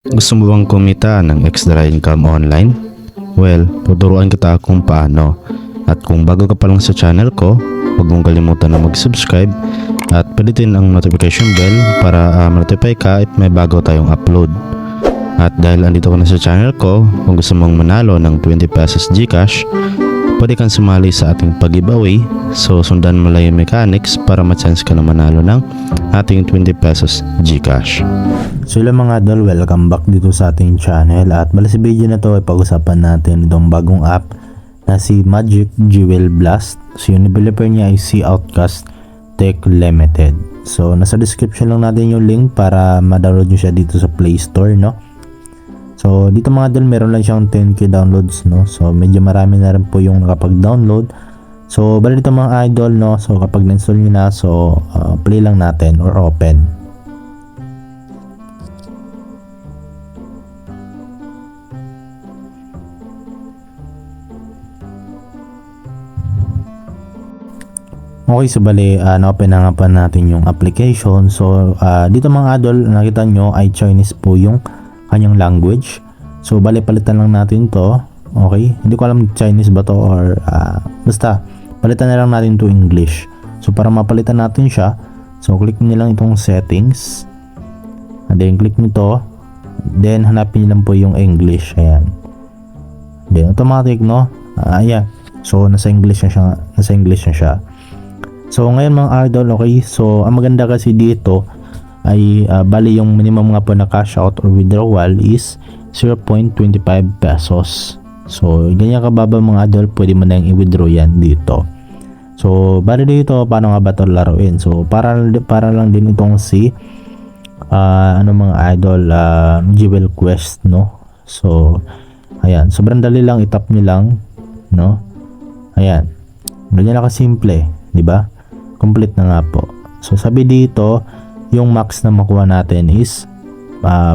Gusto mo bang kumita ng extra income online? Well, tuturuan kita kung paano. At kung bago ka pa lang sa channel ko, huwag mong kalimutan na mag-subscribe at pindutin ang notification bell para ma-notify ka if may bago tayong upload. At dahil andito ka na sa channel ko, kung gusto mong manalo ng 20 pesos GCash, pwede kang sumali sa ating pag-giveaway. So sundan mo lang yung mechanics para ma-chance ka na manalo ng ating 20 pesos GCash. So hello mga idol, welcome back dito sa ating channel. At bala sa video na to ay pag-usapan natin itong bagong app na si Magic Jewel Blast. So yung developer niya ay si Outcast Tech Limited. So nasa description lang natin yung link para ma-download nyo siya dito sa Play Store, no? So dito mga idol, meron lang siyang 10k downloads, no? So medyo marami na rin po yung nakapag-download. So bala dito mga idol, no? So kapag na-install nyo na, so play lang natin or open. Okay, so bali, na-open na nga pa natin yung application. So, dito mga idol, nakita nyo ay Chinese po yung kanyang language. So, bali, palitan lang natin to. Okay, hindi ko alam Chinese ba to or basta, palitan na lang natin to English. So, para mapalitan natin siya, so, click nyo lang itong settings. And then, click nyo to. Then, hanapin nyo lang po yung English. Ayan. Then, automatic, no? Ayan. So, nasa English na siya. So ngayon mga idol, okay, so ang maganda kasi dito ay bali yung minimum nga po na cash out or withdrawal is 0.25 pesos. So ganyan kababa mga idol, pwede mo na yung i-withdraw yan dito. So bali dito, paano nga ba ito laruin? So para lang din itong si mga idol, Jewel Quest, no? So ayan, sobrang dali lang, itap nyo lang, no? Ayan, ganyan lang kasimple, di ba? Complete na nga po. So sabi dito, yung max na makuha natin is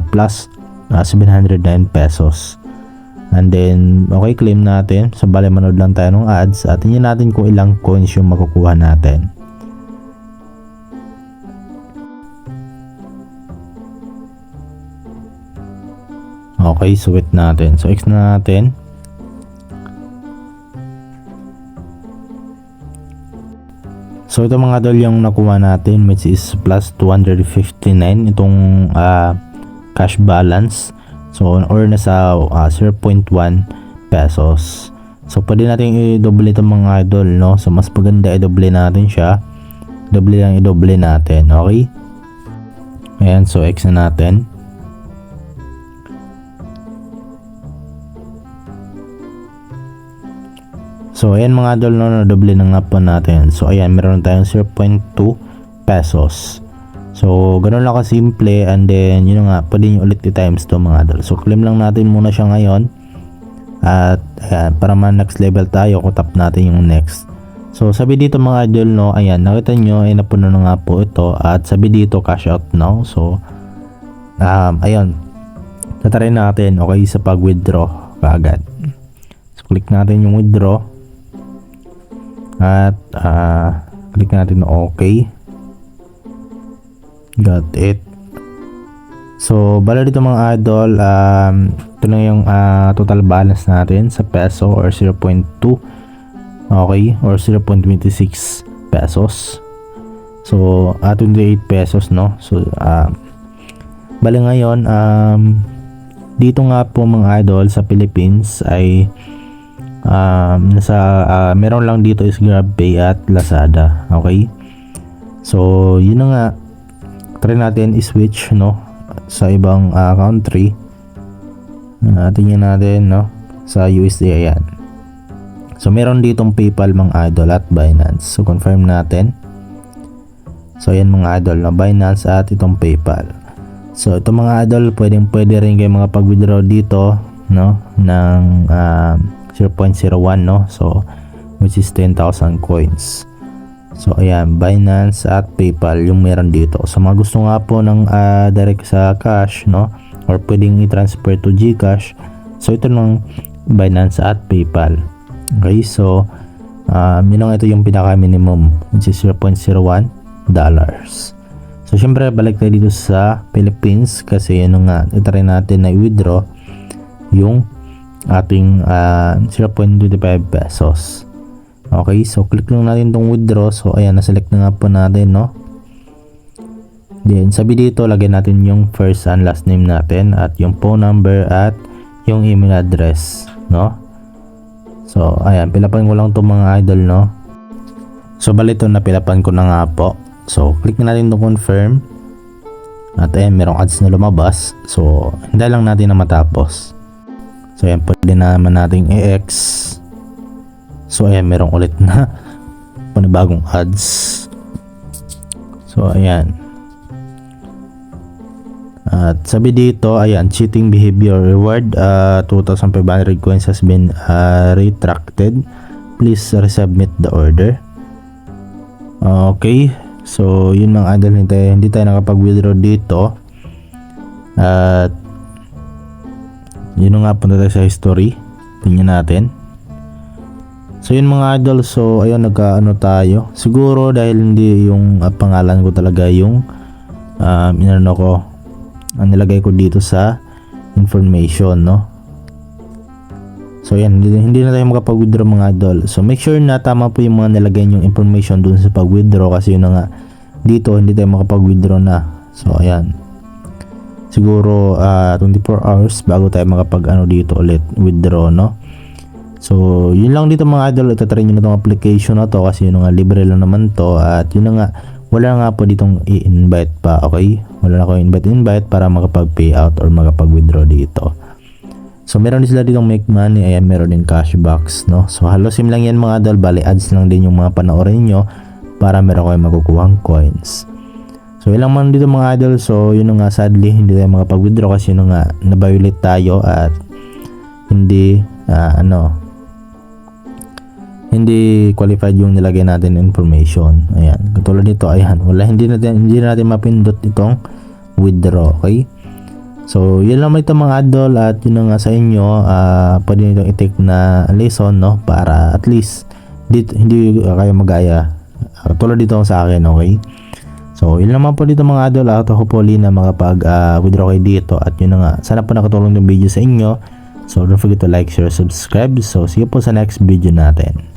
plus 709 pesos. And then, okay, claim natin. So bali, manood lang tayo ng ads at tingnan natin kung ilang coins yung makukuha natin. Okay, so wait natin. So X na natin. So ito mga idol yung nakuha natin, which is plus 259 itong cash balance. So or nasa 0.1 pesos. So pwede natin i-double ito mga idol, no? So mas maganda i-double natin siya. I-double natin, okay? Ayan, so X na natin. So ayan mga idol, no, na-double na nga po natin. So ayan, meron tayong 0.2 pesos. So ganoon lang kasimple, and then yun nga, pwede nyo ulit i-times to mga idol. So claim lang natin muna siya ngayon. At ayan, para next level tayo, kutap natin yung next. So sabi dito mga idol, no, ayan, nakita nyo, ay napuno na nga po ito. At sabi dito, cash out now. So ayun, tatry natin, okay, sa pag-withdraw kaagad. So click natin yung withdraw. At click natin okay. Got it. So bala dito mga idol, ito na yung total balance natin sa peso or 0.2, okay, or 0.26 pesos. So 28 pesos, no? So bali ngayon, dito nga po mga idol sa Philippines ay meron lang dito is GrabPay at Lazada, okay? So yun na nga, try natin i-switch, no, sa ibang country. Tingnan natin, no, sa USD. Ayan, so meron ditong PayPal mga idol at Binance. So confirm natin. So ayan mga idol, no, Binance at itong PayPal. So ito mga idol, pwede rin kayo mga pag-withdraw dito, no, ng 0.01, no, so which is 10,000 coins. So ayan, Binance at PayPal yung meron dito. So mga gusto nga po ng direct sa cash, no, or pwedeng i-transfer to GCash, so ito ng Binance at PayPal. Okay, so yun lang, ito yung pinaka minimum, which is $0.01. So So syempre balik tayo dito sa Philippines kasi ano nga, itry natin na i-withdraw yung ating 0.25 pesos. Okay, so click lang natin tong withdraw. So ayan, na-select na nga po natin, no? Then sabi dito, lagyan natin yung first and last name natin at yung phone number at yung email address, no? So ayan, pilapan ko lang itong mga idol, no? So bali ito, napilapan ko na nga po. So click na natin itong confirm. At ayan, merong ads na lumabas. So hindi lang natin na matapos. So ayan, pwede naman nating i-X. So ayan, merong ulit na panibagong ads. So ayan. At sabi dito, ayan, cheating behavior reward 2,500 coins has been retracted. Please resubmit the order. Okay. So yun mga idol, hindi tayo nakapag-withdraw dito. At yun nga, punta tayo sa history. Tingnan natin. So yun mga idol, so ayun, nagkaano tayo. Siguro dahil hindi yung pangalan ko talaga yung inano ko, nilagay ko dito sa information, no? So yan, hindi na tayo makapag-withdraw mga idol. So make sure na tama po yung mga nilagay yung information dun sa pag-withdraw kasi yun na nga, dito hindi tayo makapag-withdraw na. So ayan, siguro 24 hours bago tayo makapag dito ulit withdraw, no? So yun lang dito mga idol, itatry nyo na itong application na to kasi yun nga, libre lang naman to. At yun na nga, wala nga po ditong i-invite pa, okay? Wala na ko invite para makapag-payout or makapag-withdraw dito. So meron din sila ditong make money, ayan, meron din cashbacks, no? So halos same lang yan mga idol, bali ads lang din yung mga panoorin nyo para meron kayong makukuhang coins. So ilang man dito mga idol, so yun nga, sadly hindi tayo makapag-withdraw kasi yun nga, na-violate tayo at hindi hindi qualified yung nilagay natin information. Ayan, katulad nito, ayan, hindi natin mapindot itong withdraw, okay? So yun lang ito mga idol, at yun nga sa inyo, pwede nyo itong i-take na lesson, no? Para at least hindi kayo magaya tulad dito sa akin, okay? So yun naman po dito mga idol, at hopefully na makapag-withdraw kayo dito. At yun nga, sana po nakatulong yung video sa inyo. So don't forget to like, share, subscribe. So see you po sa next video natin.